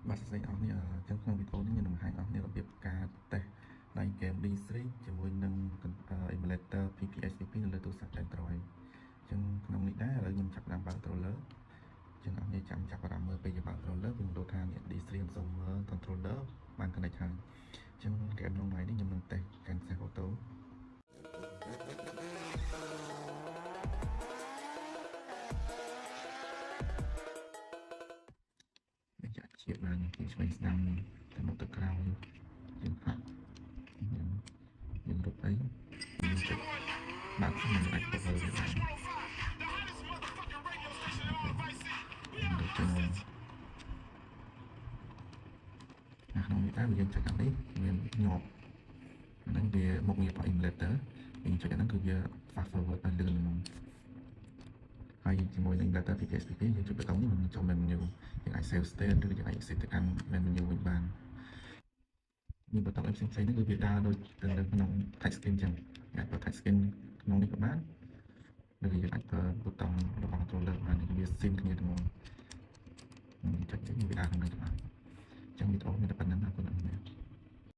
បាទសួស្តីអ្នកនរចឹងក្នុងវីដេអូនេះខ្ញុំនឹងបង្ហាញអ្នកនររបៀបការតេស្តដៃ game D3 ជាមួយនឹង emulator PPSPP នៅលើទូរស័ព្ទ Android ចឹងក្នុងនេះដែរឥឡូវខ្ញុំចាប់ផ្ដើមបើក controller ចឹងអ្នកនរចាំចាប់អារម្មណ៍មើលពេលយើងបើក controller វានឹងថានេះ D3 សូមមើល controller បាន connect ហើយចឹង game ក្នុងថ្ងៃនេះខ្ញុំនឹងតេស្ត Grand Theft Auto ចាក់ជាបានពីឆ្វេងស្ដាំទៅមុខទៅក្រោយយើងហាក់យើងរត់អីយើងចុចបាក់មិនអាចទៅលើវាបានក្នុងនេះដែរយើងចុចអានេះមានញាប់ហ្នឹងវាមុខងាររបស់ emulator យើងចុចអាហ្នឹងគឺវា fast forward ឲ្យលឿនហ្មងហើយជាមួយនឹង emulator PPSPP យើងចុចប៊ូតុងនេះมันចូល menu យើងអាច save state ឬយើងអាច exit ទៅកាន់ menu វិញបានមានប៊ូតុងផ្សេងៗនេះគឺវាដើរដូចទៅនៅក្នុង touch screen ចឹងអាចប្រើ touch screen ក្នុងនេះក៏បានឬយើងអាចប្រើប៊ូតុងរបស់ controller បានវា sync គ្នាទាំងមូលចុចវាដើរក្នុងនេះទៅបានចឹងវីដេអូមានតែប៉ុណ្្នឹង